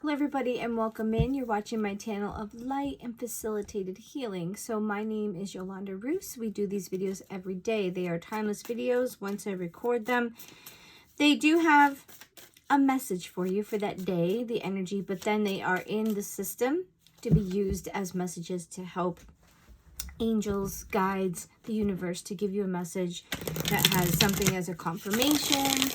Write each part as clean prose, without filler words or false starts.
Hello everybody and welcome in. You're watching my channel of light and facilitated healing. So my name is Yolanda Roos. We do these videos every day. They are timeless videos once I record them. They do have a message for you for that day, the energy, but then they are in the system to be used as messages to help angels, guides, the universe to give you a message that has something as a confirmation,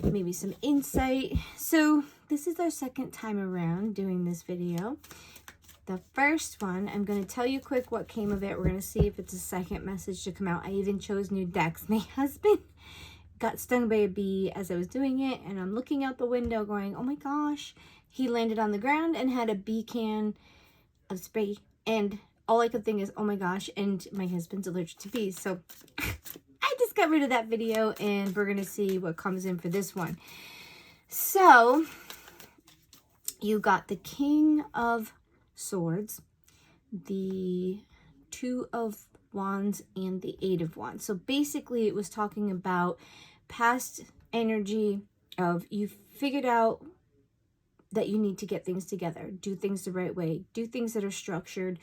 maybe some insight. So this is our second time around doing this video. The first one, I'm going to tell you quick what came of it. We're going to see if it's a second message to come out. I even chose new decks. My husband got stung by a bee as I was doing it, and I'm looking out the window going, oh my gosh. He landed on the ground and had a bee can of spray, and all I could think is, oh my gosh, and my husband's allergic to bees. So I just got rid of that video, and we're going to see what comes in for this one. So you got the King of Swords, the Two of Wands, and the Eight of Wands. So basically it was talking about past energy of you figured out that you need to get things together, do things the right way, do things that are structured.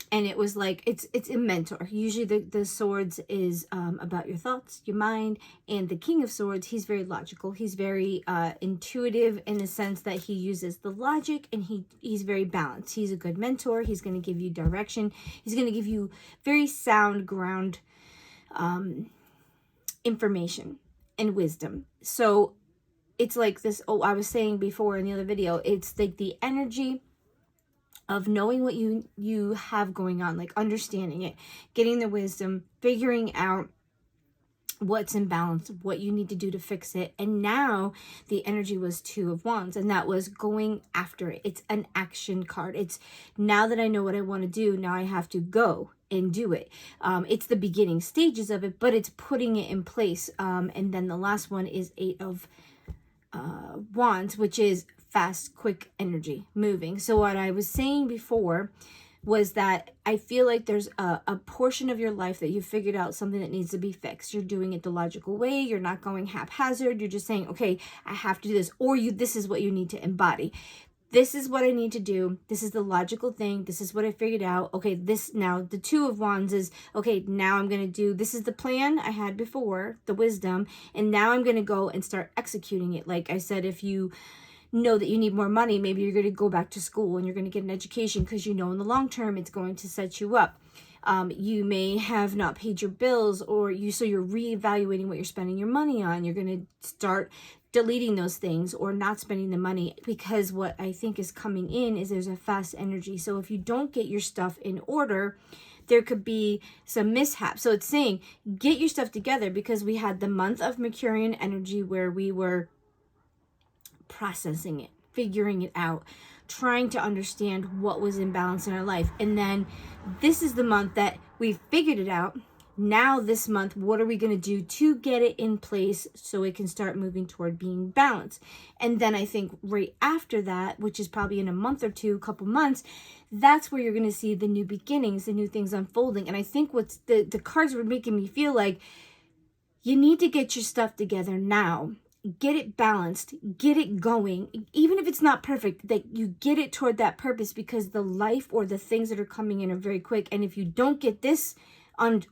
And it was like, it's a mentor. Usually the swords is about your thoughts, your mind, and the King of Swords, he's very logical. He's very intuitive in the sense that he uses the logic, and he's very balanced. He's a good mentor. He's going to give you direction. He's going to give you very sound ground information and wisdom. So it's like this, I was saying before in the other video, it's like the energy of knowing what you have going on, like understanding it, getting the wisdom, figuring out what's in balance, what you need to do to fix it. And now the energy was Two of Wands, and that was going after it. It's an action card. It's now that I know what I want to do, now I have to go and do it. It's the beginning stages of it, but it's putting it in place. And then the last one is Eight of Wands, which is fast, quick energy, moving. So what I was saying before was that I feel like there's a portion of your life that you figured out something that needs to be fixed. You're doing it the logical way. You're not going haphazard. You're just saying, okay, I have to do this, or this is what you need to embody. This is what I need to do. This is the logical thing. This is what I figured out. Okay, this now, the Two of Wands is, okay, now I'm going to do, this is the plan I had before, the wisdom, and now I'm going to go and start executing it. Like I said, if you know that you need more money, maybe you're going to go back to school and you're going to get an education because you know in the long term it's going to set you up. You may have not paid your bills, or so you're reevaluating what you're spending your money on. You're going to start deleting those things or not spending the money, because what I think is coming in is there's a fast energy. So if you don't get your stuff in order, there could be some mishap. So it's saying get your stuff together, because we had the month of Mercurian energy where we were processing it, figuring it out, trying to understand what was imbalanced in our life. And then this is the month that we figured it out. Now this month, what are we going to do to get it in place so it can start moving toward being balanced? And then I think right after that, which is probably in a month or two, couple months, that's where you're going to see the new beginnings, the new things unfolding. And I think what's the cards were making me feel like you need to get your stuff together now. Get it balanced, get it going, even if it's not perfect, that you get it toward that purpose, because the life or the things that are coming in are very quick. And if you don't get this on,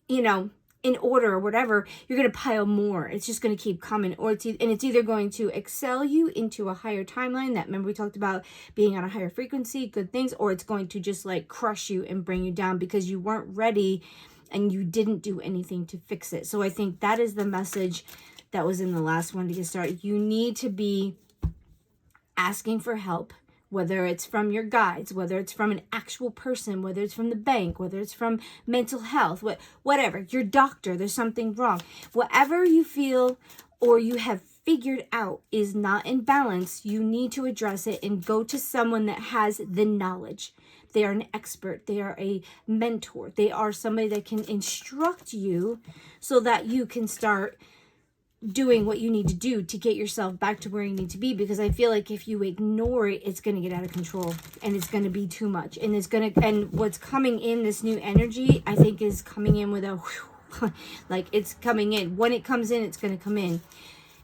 in order or whatever, you're going to pile more. It's just going to keep coming, or it's either going to excel you into a higher timeline, that, remember we talked about being on a higher frequency, good things, or it's going to just like crush you and bring you down because you weren't ready and you didn't do anything to fix it. So I think that is the message that was in the last one to get started. You need to be asking for help, whether it's from your guides, whether it's from an actual person, whether it's from the bank, whether it's from mental health, whatever, your doctor, there's something wrong. Whatever you feel or you have figured out is not in balance, you need to address it and go to someone that has the knowledge. They are an expert. They are a mentor. They are somebody that can instruct you so that you can start doing what you need to do to get yourself back to where you need to be. Because I feel like if you ignore it, it's going to get out of control and it's going to be too much. And and what's coming in, this new energy, I think is coming in with a whew, like it's coming in. When it comes in, it's going to come in.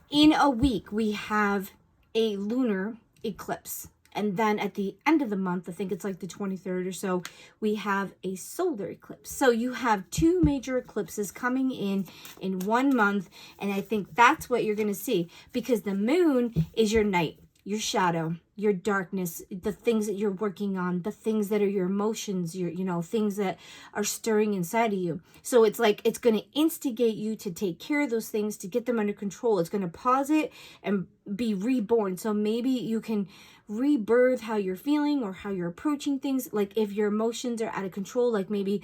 In a week, we have a lunar eclipse. And then at the end of the month, I think it's like the 23rd or so, we have a solar eclipse. So you have two major eclipses coming in 1 month. And I think that's what you're going to see, because the moon is your night, your shadow, your darkness, the things that you're working on, the things that are your emotions, your, things that are stirring inside of you. So it's like, it's going to instigate you to take care of those things, to get them under control. It's going to pause it and be reborn. So maybe you can rebirth how you're feeling or how you're approaching things. Like if your emotions are out of control, like maybe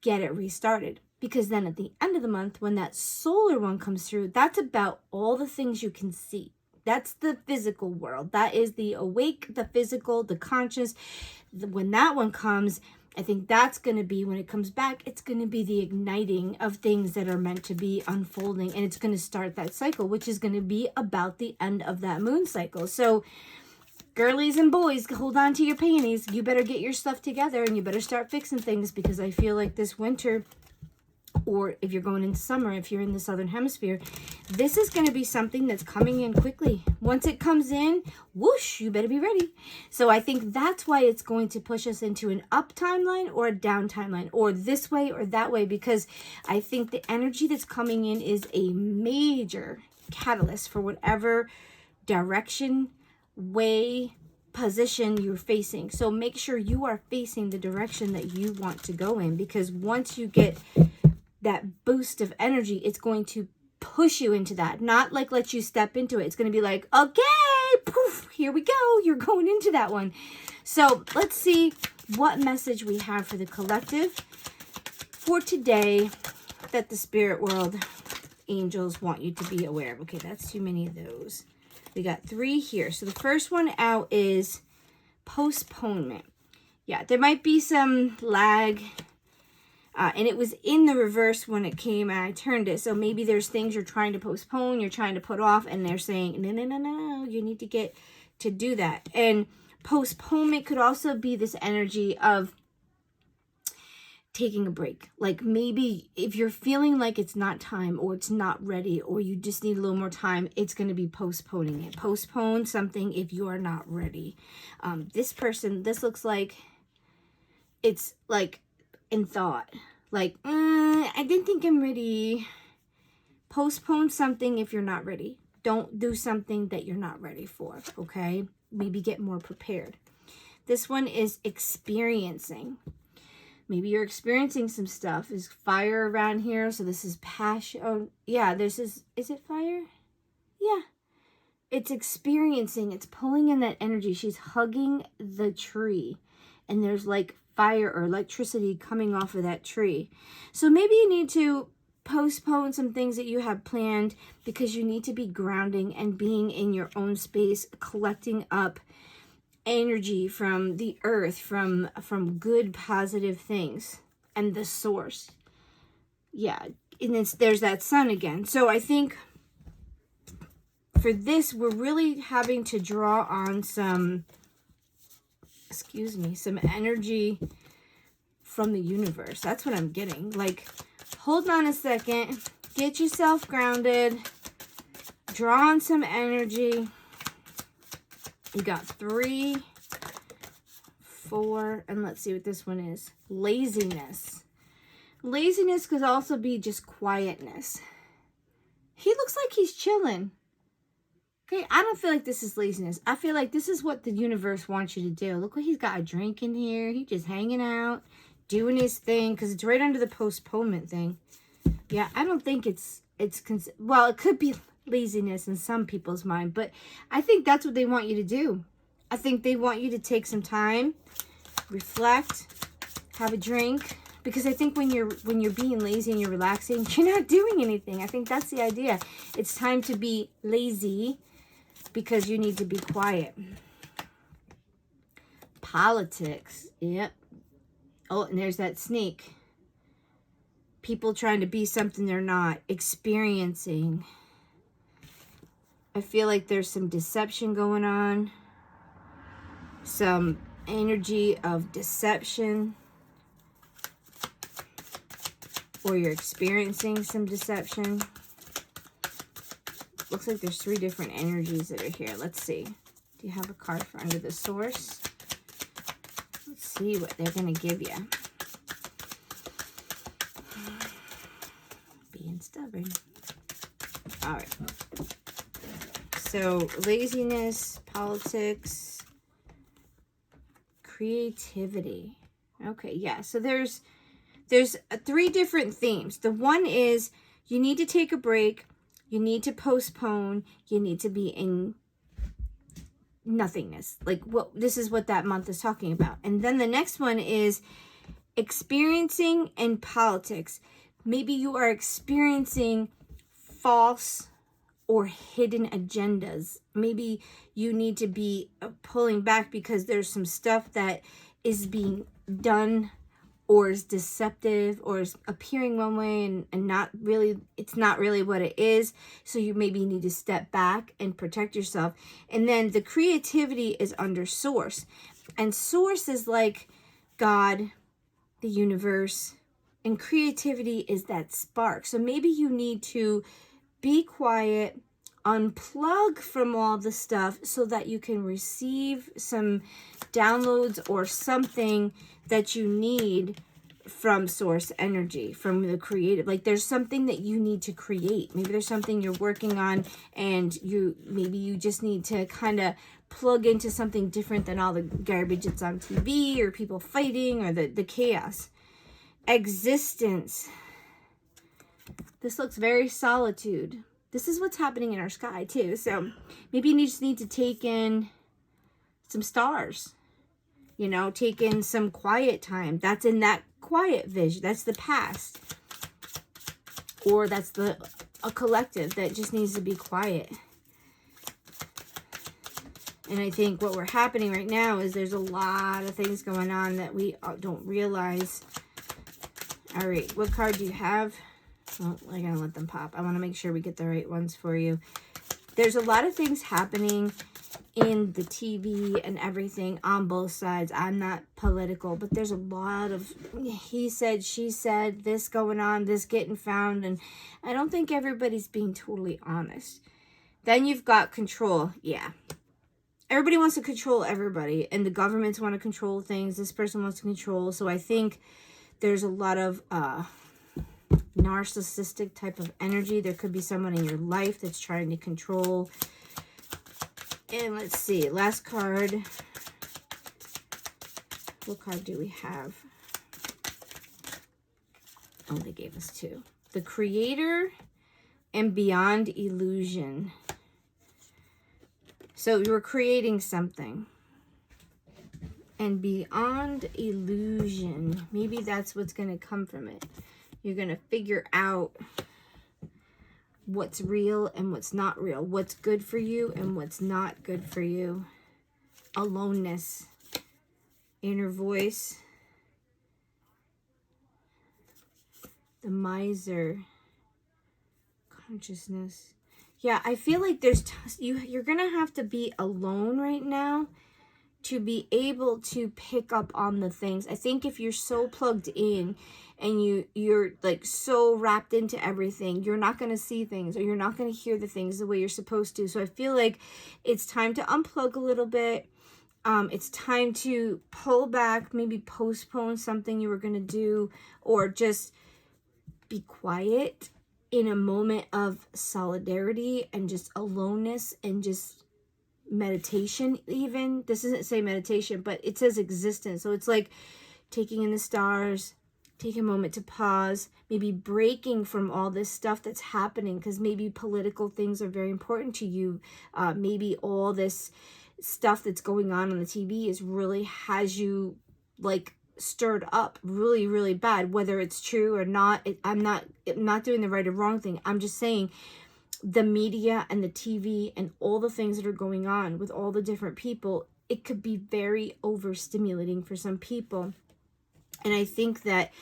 get it restarted. Because then at the end of the month, when that solar one comes through, that's about all the things you can see. That's the physical world. That is the awake, the physical, the conscious. When that one comes, I think that's going to be, when it comes back, it's going to be the igniting of things that are meant to be unfolding. And it's going to start that cycle, which is going to be about the end of that moon cycle. So girlies and boys, hold on to your panties. You better get your stuff together and you better start fixing things, because I feel like this winter, or if you're going into summer, if you're in the southern hemisphere, this is going to be something that's coming in quickly. Once it comes in, whoosh, you better be ready. So I think that's why it's going to push us into an up timeline or a down timeline, or this way or that way, because I think the energy that's coming in is a major catalyst for whatever direction, way, position you're facing. So make sure you are facing the direction that you want to go in, because once you get that boost of energy, it's going to push you into that, not like let you step into it. It's going to be like, okay, poof, here we go, you're going into that one. So let's see what message we have for the collective for today that the spirit world angels want you to be aware of. Okay, that's too many of those. We got 3 here. So the first one out is postponement. Yeah, there might be some lag. And it was in the reverse when it came and I turned it. So maybe there's things you're trying to postpone, you're trying to put off, and they're saying, no, you need to get to do that. And postponement could also be this energy of taking a break. Like maybe if you're feeling like it's not time, or it's not ready, or you just need a little more time, it's going to be postponing it. Postpone something if you are not ready. This person, this looks like it's like in thought, like I didn't think I'm ready. Postpone something if you're not ready. Don't do something that you're not ready for. Okay, maybe get more prepared. This one is experiencing. Maybe you're experiencing some stuff. There's fire around here, so this is passion. Oh yeah, this is it fire? Yeah, it's experiencing. It's pulling in that energy. She's hugging the tree, and there's like fire or electricity coming off of that tree. So maybe you need to postpone some things that you have planned, because you need to be grounding and being in your own space, collecting up energy from the earth, from good positive things and the source. Yeah, and there's that sun again. So I think for this, we're really having to draw on some energy from the universe. That's what I'm getting. Like, hold on a second, get yourself grounded, draw on some energy. You got 3, 4, and let's see what this one is. Laziness. Laziness could also be just quietness. He looks like he's chilling. Okay, I don't feel like this is laziness. I feel like this is what the universe wants you to do. Look what he's got a drink in here. He's just hanging out, doing his thing, because it's right under the postponement thing. Yeah, I don't think well, it could be laziness in some people's mind, but I think that's what they want you to do. I think they want you to take some time, reflect, have a drink, because I think when you're being lazy and you're relaxing, you're not doing anything. I think that's the idea. It's time to be lazy, because you need to be quiet. Politics. Yep. Oh, and there's that snake. People trying to be something they're not. Experiencing. I feel like there's some deception going on. Some energy of deception. Or you're experiencing some deception. looks like there's 3 different energies that are here. Let's see. Do you have a card for under the source? Let's see what they're going to give you. Being stubborn. All right. So laziness, politics, creativity. Okay, yeah. So there's 3 different themes. The one is you need to take a break, you need to postpone, you need to be in nothingness. Like this is what that month is talking about. And then the next one is experiencing in politics. Maybe you are experiencing false or hidden agendas. Maybe you need to be pulling back because there's some stuff that is being done or is deceptive or is appearing one way and not really, it's not really what it is. So you maybe need to step back and protect yourself. And then the creativity is under source. And source is like God, the universe, and creativity is that spark. So maybe you need to be quiet, unplug from all the stuff so that you can receive some downloads or something that you need from source energy, from the creative. Like there's something that you need to create. Maybe there's something you're working on and maybe you just need to kind of plug into something different than all the garbage that's on TV or people fighting or the chaos. Existence. This looks very solitude. This is what's happening in our sky too. So maybe you just need to take in some stars, you know, take in some quiet time. That's in that quiet vision. That's the past. Or that's a collective that just needs to be quiet. And I think what we're happening right now is there's a lot of things going on that we don't realize. All right, what card do you have? Well, I'm going to let them pop. I want to make sure we get the right ones for you. There's a lot of things happening in the TV and everything on both sides. I'm not political, but there's a lot of he said, she said, this going on, this getting found. And I don't think everybody's being totally honest. Then you've got control. Yeah. Everybody wants to control everybody. And the governments want to control things. This person wants to control. So I think there's a lot of narcissistic type of energy. There could be someone in your life that's trying to control. And let's see, last card. What card do we have? Oh, they gave us 2. The Creator and Beyond Illusion. So you were creating something. And beyond illusion, maybe that's what's going to come from it. You're going to figure out what's real and what's not real. What's good for you and what's not good for you. Aloneness. Inner voice. The miser. Consciousness. Yeah, I feel like you're going to have to be alone right now to be able to pick up on the things. I think if you're so plugged in and you're like so wrapped into everything, you're not going to see things or you're not going to hear the things the way you're supposed to. So I feel like it's time to unplug a little bit. It's time to pull back, maybe postpone something you were going to do, or just be quiet in a moment of solidarity and just aloneness and just meditation. Even this doesn't say meditation, but it says existence. So it's like taking in the stars, take a moment to pause, maybe breaking from all this stuff that's happening, because maybe political things are very important to you. Maybe all this stuff that's going on the TV is really has you like stirred up really, really bad, whether it's true or not. I'm not doing the right or wrong thing. I'm just saying the media and the TV and all the things that are going on with all the different people, it could be very overstimulating for some people. And I think that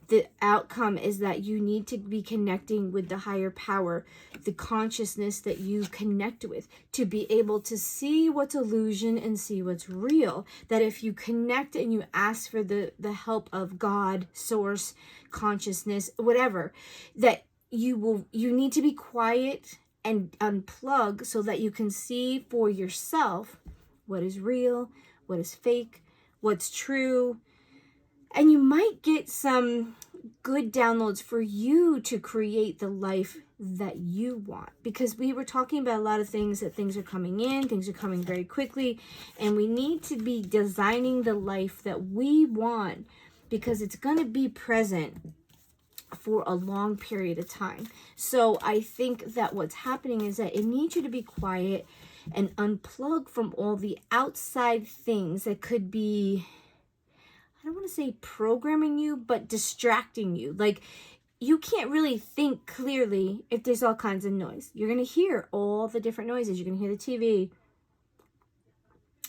the outcome is that you need to be connecting with the higher power, the consciousness that you connect with, to be able to see what's illusion and see what's real. That if you connect and you ask for the help of God, source, consciousness, whatever, that you need to be quiet and unplug so that you can see for yourself what is real, what is fake, what's true. And you might get some good downloads for you to create the life that you want. Because we were talking about a lot of things, that things are coming in, things are coming very quickly, and we need to be designing the life that we want, because it's going to be present for a long period of time. So I think that what's happening is that it needs you to be quiet and unplug from all the outside things that could be, I don't want to say programming you, but distracting you. Like, you can't really think clearly if there's all kinds of noise. You're going to hear all the different noises. You're going to hear the TV.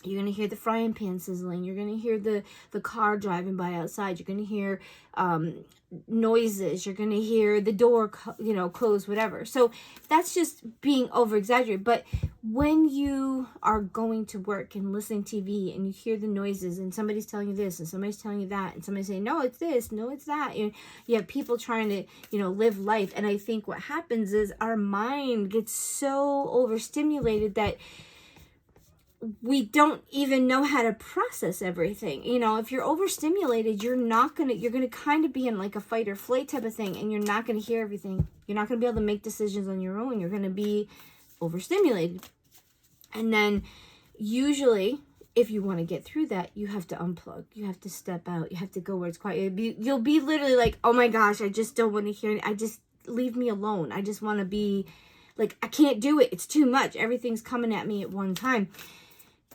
You're going to hear the frying pan sizzling. You're going to hear the car driving by outside. You're going to hear noises. You're going to hear the door, close, whatever. So that's just being over exaggerated. But when you are going to work and listening to TV and you hear the noises and somebody's telling you this and somebody's telling you that and somebody's saying, no, it's this, no, it's that. You have people trying to, live life. And I think what happens is our mind gets so overstimulated that we don't even know how to process everything. If you're overstimulated, you're going to kind of be in like a fight or flight type of thing, and you're not going to hear everything. You're not going to be able to make decisions on your own. You're going to be overstimulated. And then usually, if you want to get through that, you have to unplug. You have to step out. You have to go where it's quiet. You'll be literally like, oh my gosh, I just don't want to hear it. Leave me alone. I just want to be like, I can't do it. It's too much. Everything's coming at me at one time.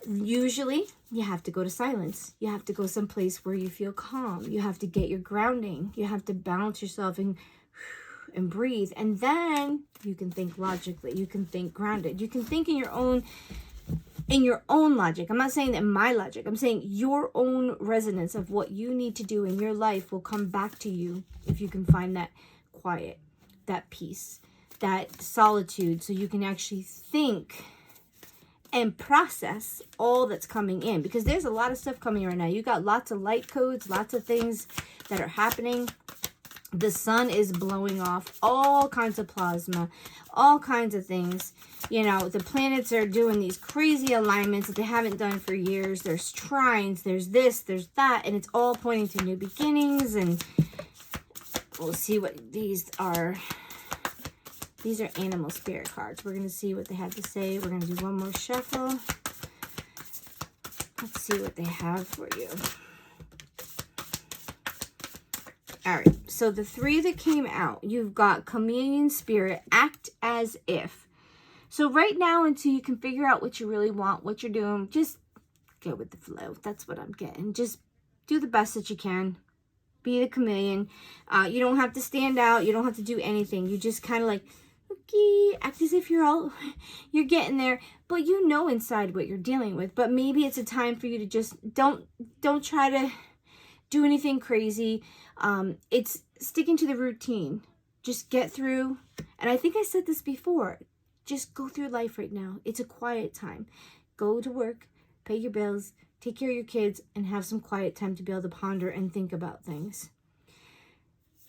Usually, you have to go to silence. You have to go someplace where you feel calm. You have to get your grounding. You have to balance yourself and breathe. And then you can think logically. You can think grounded. You can think in your own logic. I'm not saying that my logic. I'm saying your own resonance of what you need to do in your life will come back to you if you can find that quiet, that peace, that solitude, so you can actually think and process all that's coming in, because there's a lot of stuff coming right now. You got lots of light codes, lots of things that are happening. The sun is blowing off all kinds of plasma, all kinds of things. The planets are doing these crazy alignments that they haven't done for years. There's trines, there's this, there's that, and it's all pointing to new beginnings. And we'll see what these are. These are animal spirit cards. We're going to see what they have to say. We're going to do one more shuffle. Let's see what they have for you. All right. So the three that came out, you've got chameleon spirit, act as if. So right now, until you can figure out what you really want, what you're doing, just go with the flow. That's what I'm getting. Just do the best that you can. Be the chameleon. You don't have to stand out. You don't have to do anything. You just kind of like, act as if you're getting there, but inside what you're dealing with. But maybe it's a time for you to just don't try to do anything crazy. It's sticking to the routine. Just get through. And I think I said this before. Just go through life right now. It's a quiet time. Go to work, pay your bills, take care of your kids, and have some quiet time to be able to ponder and think about things.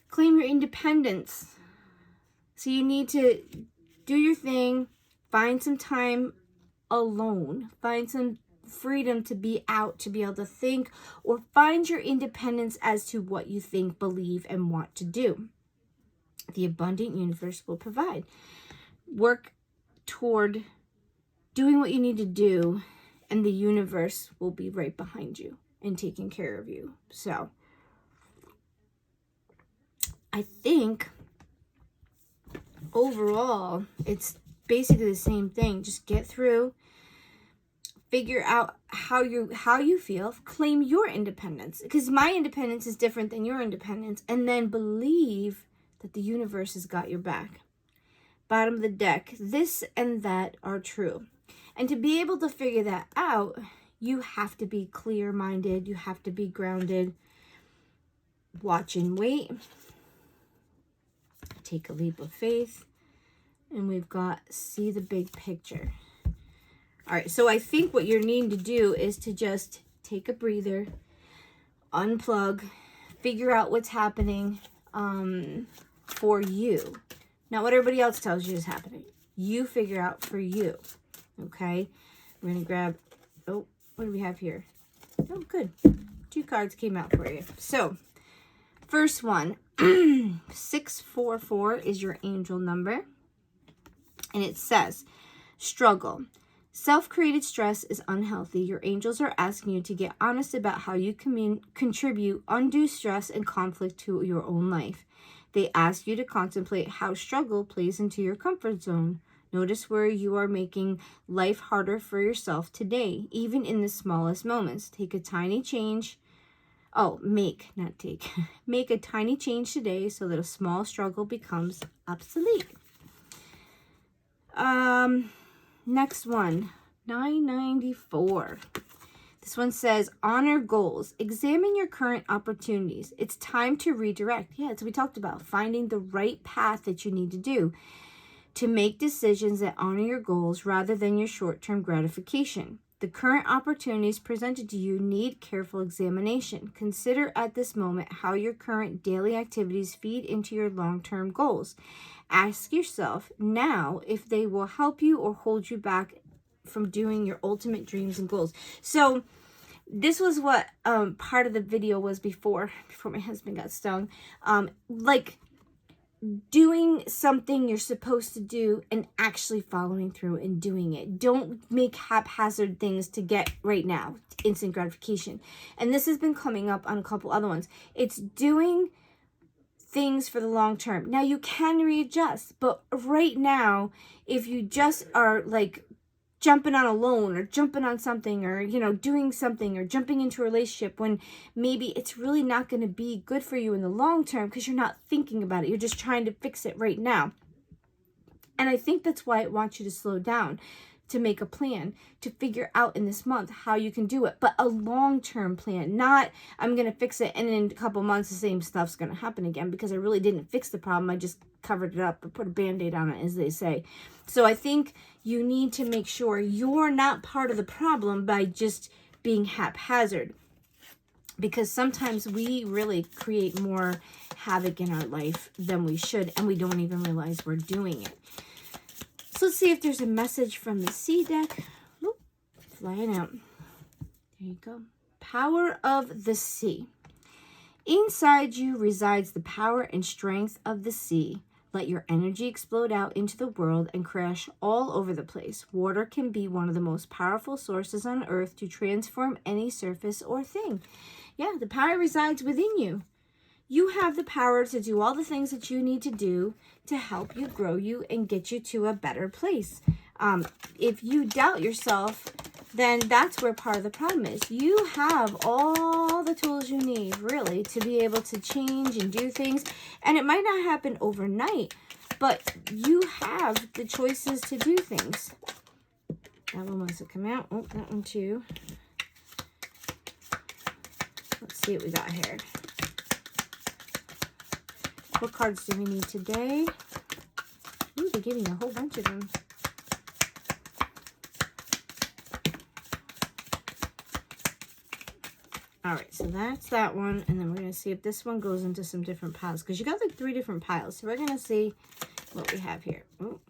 Claim your independence. So you need to do your thing, find some time alone, find some freedom to be out, to be able to think, or find your independence as to what you think, believe, and want to do. The abundant universe will provide. Work toward doing what you need to do, and the universe will be right behind you and taking care of you. So I think overall, it's basically the same thing. Just get through, figure out how you feel, claim your independence, because my independence is different than your independence, and then believe that the universe has got your back. Bottom of the deck, this and that are true. And to be able to figure that out, you have to be clear-minded, you have to be grounded. Watch and wait. Take a leap of faith. And we've got see the big picture. All right, so I think what you're needing to do is to just take a breather, unplug, figure out what's happening for you. Not what everybody else tells you is happening. you figure out for you. Okay, we're going to grab, oh, what do we have here? Oh, good. 2 cards came out for you. So, first one, 644 is your angel number. And it says, struggle. Self-created stress is unhealthy. Your angels are asking you to get honest about how you contribute undue stress and conflict to your own life. They ask you to contemplate how struggle plays into your comfort zone. Notice where you are making life harder for yourself today, even in the smallest moments. Take a tiny change. Make, not take. Make a tiny change today so that a small struggle becomes obsolete. Next one, 994. This one says, honor goals. Examine your current opportunities. It's time to redirect. Yeah, it's what we talked about. Finding the right path that you need to do. To make decisions that honor your goals rather than your short-term gratification. The current opportunities presented to you need careful examination. Consider at this moment how your current daily activities feed into your long-term goals. Ask yourself now if they will help you or hold you back from doing your ultimate dreams and goals. So this was what part of the video was before my husband got stung. Like doing something you're supposed to do and actually following through and doing it. Don't make haphazard things to get right now, instant gratification. And this has been coming up on a couple other ones. It's doing things for the long term. Now you can readjust, but right now, if you just are like jumping on a loan or jumping on something or, doing something or jumping into a relationship when maybe it's really not going to be good for you in the long term because you're not thinking about it. You're just trying to fix it right now. And I think that's why it wants you to slow down, to make a plan, to figure out in this month how you can do it. But a long-term plan, not I'm going to fix it and in a couple months the same stuff's going to happen again because I really didn't fix the problem. I just covered it up or put a Band-Aid on it, as they say. So I think you need to make sure you're not part of the problem by just being haphazard, because sometimes we really create more havoc in our life than we should, and we don't even realize we're doing it. So let's see if there's a message from the sea deck. Oop, flying out. There you go. Power of the sea. Inside you resides the power and strength of the sea. Let your energy explode out into the world and crash all over the place. Water can be one of the most powerful sources on earth to transform any surface or thing. Yeah, the power resides within you. You have the power to do all the things that you need to do to help you, grow you, and get you to a better place. If you doubt yourself, then that's where part of the problem is. You have all the tools you need, really, to be able to change and do things. And it might not happen overnight, but you have the choices to do things. That one wants to come out. Oh, that one too. Let's see what we got here. What cards do we need today? Ooh, they're giving a whole bunch of them. All right, so that's that one. And then we're going to see if this one goes into some different piles, because you got like 3 different piles. So we're going to see what we have here. Ooh.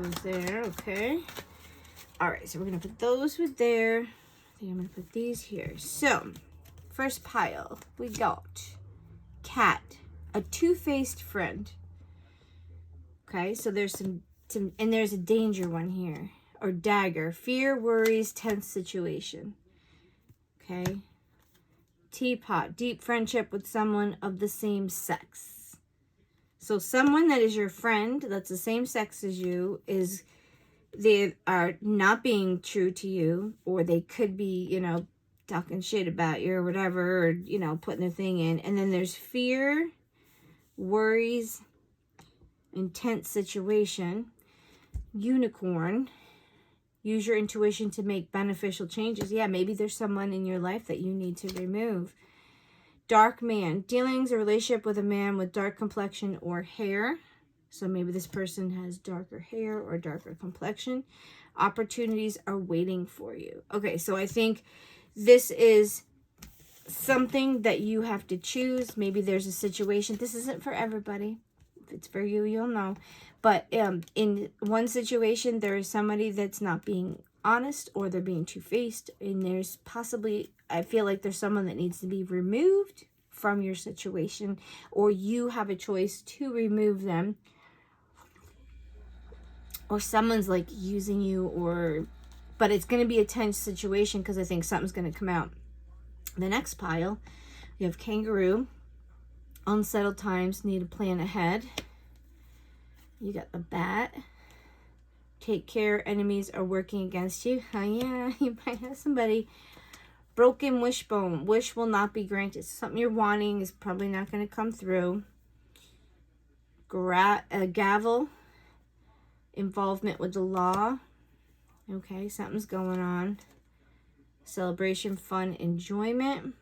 Goes there, okay. All right, so we're gonna put those with there. I think I'm gonna put these here. So, first pile, we got cat, a two-faced friend. Okay, so there's some, and there's a danger one here, or dagger, fear, worries, tense situation. Okay, teapot, deep friendship with someone of the same sex. So someone that is your friend, that's the same sex as you, they are not being true to you, or they could be, talking shit about you or whatever, or, putting their thing in. And then there's fear, worries, intense situation, unicorn, use your intuition to make beneficial changes. Yeah, maybe there's someone in your life that you need to remove. Dark man, dealings or relationship with a man with dark complexion or hair. So maybe this person has darker hair or darker complexion. Opportunities are waiting for you. Okay, so I think this is something that you have to choose. Maybe there's a situation. This isn't for everybody. If it's for you, you'll know. But in one situation, there is somebody that's not being honest, or they're being two-faced, and there's possibly, I feel like there's someone that needs to be removed from your situation, or you have a choice to remove them, or someone's like using you, or, but it's going to be a tense situation because I think something's going to come out. The next pile, you have kangaroo, unsettled times, need to plan ahead. You got the bat, take care, enemies are working against you. Oh yeah, you might have somebody. Broken wishbone, wish will not be granted. Something you're wanting is probably not going to come through. Gavel, involvement with the law. Okay, something's going on. Celebration, fun, enjoyment.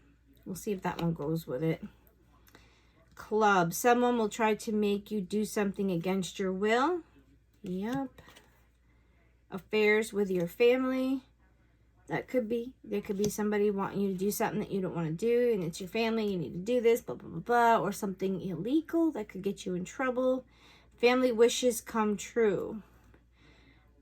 We'll see if that one goes with it. Club, someone will try to make you do something against your will. Yep. Affairs with your family. There could be somebody wanting you to do something that you don't want to do, and it's your family, you need to do this, blah, blah, blah, blah, or something illegal that could get you in trouble. Family wishes come true.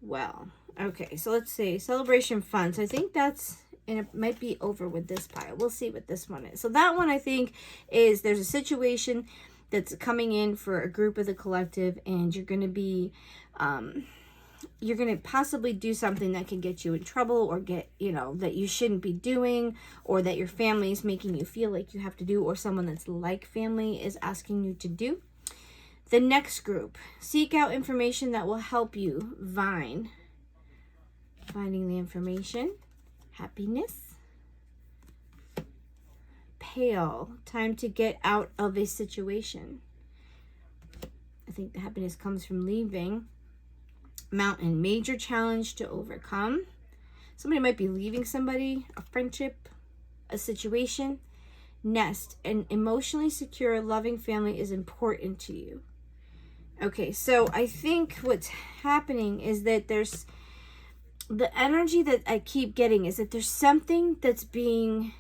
Well, okay, so let's see. Celebration fun. So I think that's, and it might be over with this pile. We'll see what this one is. So that one, I think, is there's a situation that's coming in for a group of the collective, and you're going to be, you're going to possibly do something that can get you in trouble, or get, you know, that you shouldn't be doing, or that your family is making you feel like you have to do, or someone that's like family is asking you to do. The next group, seek out information that will help you. Finding the information. Happiness. Pale, time to get out of a situation. I think the happiness comes from leaving. Mountain, major challenge to overcome. Somebody might be leaving somebody, a friendship, a situation. Nest, an emotionally secure, loving family is important to you. Okay, so I think what's happening is that there's the energy that I keep getting is that there's something that's being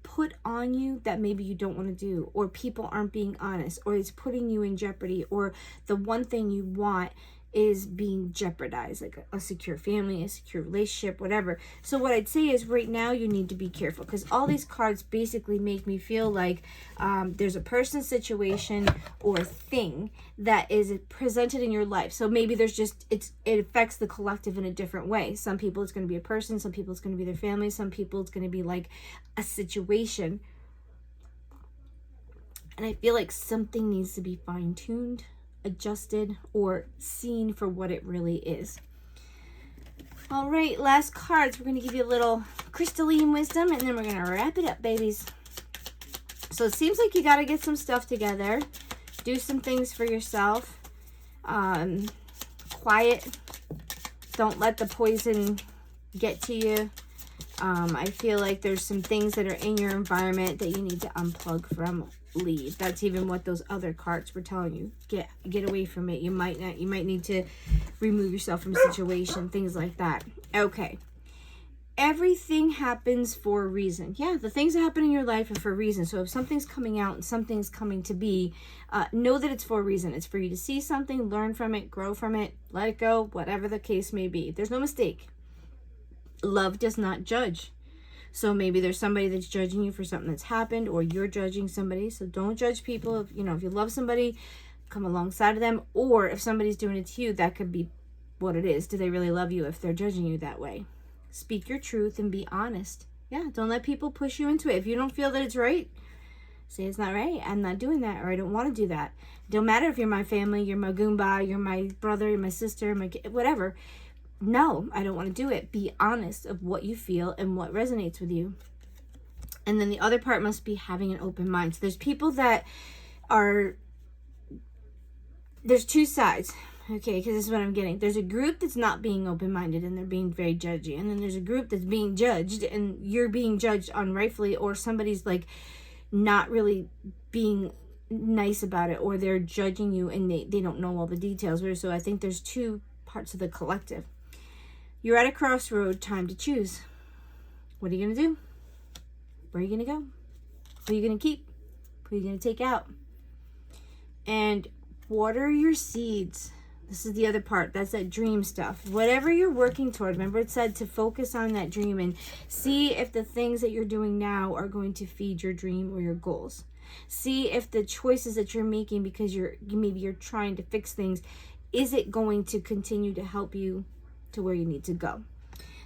put on you that maybe you don't want to do, or people aren't being honest, or it's putting you in jeopardy, or the one thing you want is being jeopardized, like a secure family, a secure relationship, whatever. So what I'd say is right now you need to be careful, because all these cards basically make me feel like there's a person, situation, or thing that is presented in your life. So maybe there's just, it affects the collective in a different way. Some people it's going to be a person, some people it's going to be their family, some people it's going to be like a situation. And I feel like something needs to be fine-tuned, adjusted, or seen for what it really is. All right, last cards. We're going to give you a little crystalline wisdom, and then we're going to wrap it up, babies. So it seems like you got to get some stuff together, do some things for yourself. Quiet. Don't let the poison get to you. I feel like there's some things that are in your environment that you need to unplug from. Leave. That's even what those other cards were telling you. Get away from it. You might need to remove yourself from a situation, things like that. Okay. Everything happens for a reason. Yeah, the things that happen in your life are for a reason. So if something's coming out and something's coming to be, know that it's for a reason. It's for you to see something, learn from it, grow from it, let it go, whatever the case may be. There's no mistake. Love does not judge. So maybe there's somebody that's judging you for something that's happened, or you're judging somebody. So don't judge people. If you love somebody, come alongside of them. Or if somebody's doing it to you, that could be what it is. Do they really love you if they're judging you that way? Speak your truth and be honest. Yeah, don't let people push you into it. If you don't feel that it's right, say it's not right. I'm not doing that, or I don't want to do that. Don't matter if you're my family, you're my Goomba, you're my brother, you're my sister, my kid, whatever. No, I don't want to do it. Be honest of what you feel and what resonates with you. And then the other part must be having an open mind. So there's people that there's two sides, okay, because this is what I'm getting. There's a group that's not being open-minded and they're being very judgy. And then there's a group that's being judged and you're being judged unrightfully, or somebody's like not really being nice about it, or they're judging you and they don't know all the details. So I think there's two parts of the collective. You're at a crossroad, time to choose. What are you going to do? Where are you going to go? Who are you going to keep? Who are you going to take out? And water your seeds. This is the other part. That's that dream stuff. Whatever you're working toward, remember it said to focus on that dream and see if the things that you're doing now are going to feed your dream or your goals. See if the choices that you're making because maybe you're trying to fix things, is it going to continue to help you to where you need to go?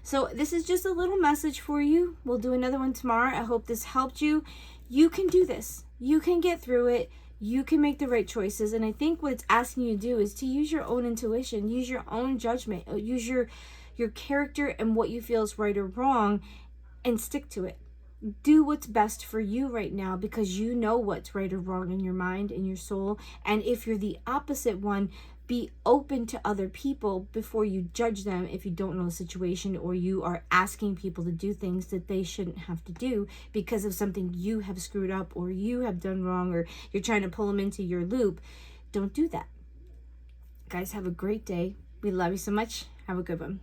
So this is just a little message for you. We'll do another one tomorrow. I hope this helped you. You can do this. You can get through it. You can make the right choices. And I think what it's asking you to do is to use your own intuition, use your own judgment, use your character and what you feel is right or wrong, and stick to it. Do what's best for you right now, because you know what's right or wrong in your mind and your soul. And if you're the opposite one, be open to other people before you judge them if you don't know the situation, or you are asking people to do things that they shouldn't have to do because of something you have screwed up or you have done wrong, or you're trying to pull them into your loop. Don't do that. Guys, have a great day. We love you so much. Have a good one.